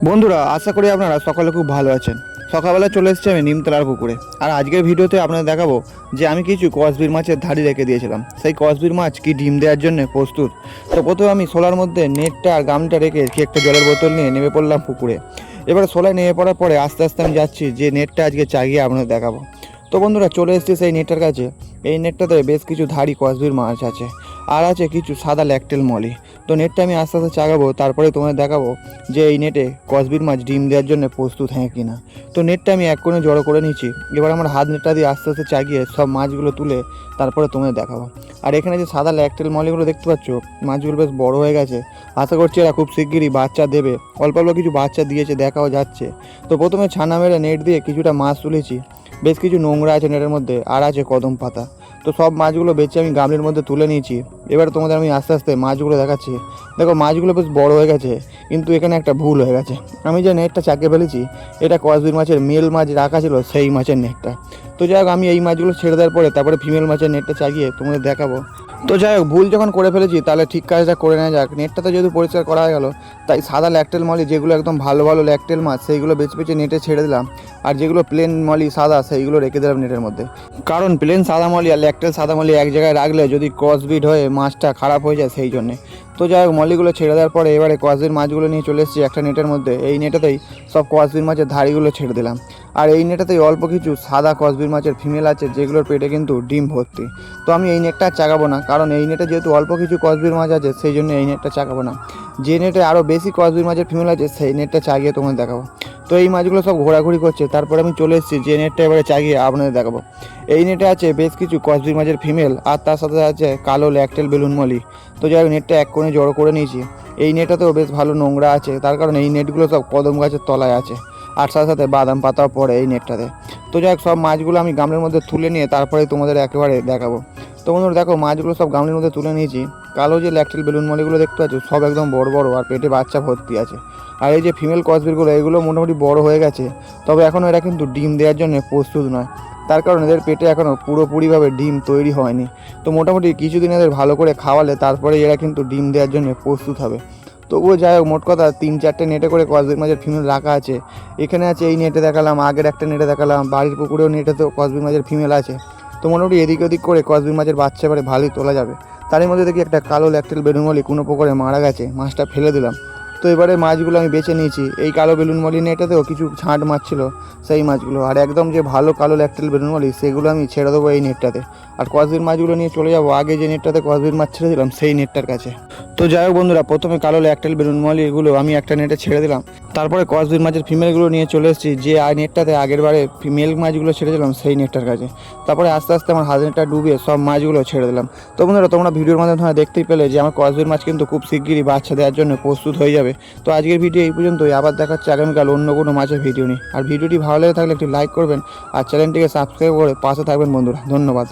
বন্ধুরা, আশা করি আপনারা সকালে খুব ভালো আছেন। সকালবেলা চলে এসেছি আমি নিমতলার পুকুরে। আর আজকের ভিডিওতে আপনাদের দেখাবো যে আমি কিছু কসবির মাছের ধাড়ি রেখে দিয়েছিলাম। সেই কসবির মাছ কি ডিম দেওয়ার জন্য প্রস্তুত। তো প্রথমে আমি শোলার মধ্যে নেটটা আর গামটা রেখে কি একটা জলের বোতল নিয়ে নেমে পড়লাম পুকুরে। এবার শোলায় নেমে পড়ার পরে আস্তে আস্তে আমি যাচ্ছি যে নেটটা আজকে চাগিয়ে আপনাদের দেখাবো। তো বন্ধুরা, চলে এসেছি সেই নেটটার কাছে। এই নেটটাতে বেশ কিছু ধাড়ি কসবির মাছ আছে, আর আছে কিছু সাদা ল্যাকটেল মলি। তো নেটটা আমি আস্তে আস্তে চাগাবো, তারপরে তোমাদের দেখাবো যে এই নেটে কসবির মাছ ডিম দেওয়ার জন্য প্রস্তুত হ্যাঁ কি না। তো নেটটা আমি এক কোণে জড়ো করে নিচ্ছি। এবার আমার হাত নেটটা দিয়ে আস্তে আস্তে চাগিয়ে সব মাছগুলো তুলে তারপরে তোমাদের দেখাবো। আর এখানে যে সাদা ল্যাকটেল মলিগুলো দেখতে পাচ্ছ, মাছগুলো বেশ বড় হয়ে গেছে। আশা করছি এরা খুব শিগগিরই বাচ্চা দেবে। অল্প অল্প কিছু বাচ্চা দিয়েছে, দেখাও যাচ্ছে। তো প্রথমে ছানা মেরে নেট দিয়ে কিছুটা মাছ তুলেছি। বেশ কিছু নোংরা আছে নেটের মধ্যে, আর আছে কদম পাতা। তো সব মাছগুলো বেছে আমি গামলির মধ্যে তুলে নিয়েছি। এবার তোমাদের আমি আস্তে আস্তে মাছগুলো দেখাচ্ছি। দেখো, মাছগুলো বেশ বড় হয়ে গেছে, কিন্তু এখানে একটা ভুল হয়ে গেছে। আমি যে নেটটা চাকিয়ে ফেলেছি, এটা কসবির মাছের মেল মাছ রাখা ছিল সেই মাছের নেটটা। তো যাই হোক, আমি এই মাছগুলো ছেড়ে দেওয়ার পরে তারপরে ফিমেল মাছের নেটটা চাগিয়ে তোমাদের দেখাবো। তো যাই হোক, ভুল যখন করে ফেলেছি তাহলে ঠিক কাজটা করে নেওয়া যাক। নেটটা তো যেহেতু পরিষ্কার করা হয়ে গেল, তাই সাদা ল্যাকটেল মলি যেগুলো একদম ভালো ভালো ল্যাকটেল মাছ সেইগুলো বেছে বেছে নেটে ছেড়ে দিলাম। আর যেগুলো প্লেন মলি সাদা সেইগুলো রেখে দিলাম নেটের মধ্যে। কারণ প্লেন সাদা মলি আর ল্যাকটেল সাদা মলি এক জায়গায় রাখলে যদি ক্রসবিড হয়ে মাছটা খারাপ হয়ে যায়, সেই জন্যে। তো যাই হোক, মলিগুলো ছেড়ে দেওয়ার পরে এবারে কসবির মাছগুলো নিয়ে চলে এসেছি একটা নেটের মধ্যে। এই নেটেতেই সব কসবির মাছের ধাড়িগুলো ছেড়ে দিলাম। আর এই নেটেতেই অল্প কিছু সাদা কসবির মাছের ফিমেল আছে, যেগুলোর পেটে কিন্তু ডিম ভর্তি। তো আমি এই নেটটা চাগাবো না, কারণ এই নেটে যেহেতু অল্প কিছু কসবির মাছ আছে, সেই জন্য এই নেটটা চাগাবো না। যে নেটে আরও বেশি কসবির মাছের ফিমেল আছে, সেই নেটটা চাগিয়ে তোমাদের দেখাবো। তো এই মাছগুলো সব ঘোরাঘুরি করছে, তারপরে আমি চলে এসেছি যে নেটটা এবারে চাগিয়ে আপনাদের দেখাবো। এই নেটে আছে বেশ কিছু কসবির মাছের ফিমেল, আর তার সাথে আছে কালো ল্যাকটেল বেলুন মলি। তো যাই হোক, নেটটা এক কোণে জড়ো করে নিয়েছি। এই নেটটাতেও বেশ ভালো নোংরা আছে, তার কারণে এই নেটগুলো সব কদম গাছের তলায় আছে, আর সাথে সাথে বাদাম পাতাও পড়ে এই নেটটাতে। তো যাই হোক, সব মাছগুলো আমি গামলার মধ্যে তুলে নিয়ে তারপরে তোমাদের একেবারে দেখাবো। তো বন্ধুরা দেখো, মাছগুলো সব গামলির মধ্যে তুলে নিয়েছি। কালো যে ল্যাকটেল বেলুন মলিগুলো দেখতে পাচ্ছ, সব একদম বড় বড়, আর পেটে বাচ্চা ভর্তি আছে। আর এই যে ফিমেল কসবিরগুলো, এগুলো মোটামুটি বড় হয়ে গেছে, তবে এখনও এরা কিন্তু ডিম দেওয়ার জন্য প্রস্তুত নয়। তার কারণ এদের পেটে এখনও পুরোপুরিভাবে ডিম তৈরি হয়নি। তো মোটামুটি কিছুদিন এদের ভালো করে খাওয়ালে তারপরে এরা কিন্তু ডিম দেওয়ার জন্য প্রস্তুত হবে। তবুও যাই হোক, মোট কথা 3-4টে নেটে করে কসবির মাছের ফিমেল রাখা আছে। এখানে আছে, এই নেটে দেখালাম, আগের একটা নেটে দেখালাম, বাড়ির পুকুরেও নেটেতেও কসবির মাছের ফিমেল আছে। তো মোটামুটি এদিক ওদিক করে কসবির মাছের বাচ্চা এবারে ভালোই তোলা যাবে। তারই মধ্যে দেখি একটা কালো ল্যাকটেল বেলুন মলি কোনো পুকুরে মারা গেছে, মাছটা ফেলে দিলাম। তো এবারে মাছগুলো আমি বেছে নিয়েছি। এই কালো বেলুন মলি নেটাতেও কিছু ছাঁট মাছ ছিল, সেই মাছগুলো। আর একদম যে ভালো কালো ল্যাকটেল বেলুন মলি, সেগুলো আমি ছেড়ে দেবো এই নেটটাতে। আর কসবির মাছগুলো নিয়ে চলে যাবো আগে যে নেটটাতে কসবির মাছ ছেড়ে দিলাম, সেই নেটটার কাছে। তো যাই হোক বন্ধুরা, প্রথমে কালো ল্যাকটেল বেলুন মলি এগুলো আমি একটা নেটে ছেড়ে দিলাম। তারপরে কসবির মাছের ফিমেলগুলো নিয়ে চলে এসেছি যে নেটটাতে আগের বারে ফিমেল মাছগুলো ছেড়েছিলাম, সেই নেটটার কাছে। তারপরে আস্তে আস্তে আমার হাত নেটটা ডুবিয়ে সব মাছগুলো ছেড়ে দিলাম। তো বন্ধুরা, তোমরা ভিডিওর মাধ্যমে দেখতেই পেলে যে আমার কসবির মাছ কিন্তু খুব শিগগিরই বাচ্চা দেওয়ার জন্য প্রস্তুত হয়ে যাবে। তো আজকের ভিডিও এই পর্যন্তই। আবার দেখাচ্ছে আগামীকাল অন্য কোনো মাছের ভিডিও নিয়ে। আর ভিডিওটি ভালো লেগে থাকলে একটি লাইক করবেন, আর চ্যানেলটিকে সাবস্ক্রাইব করে পাশে থাকবেন বন্ধুরা। ধন্যবাদ।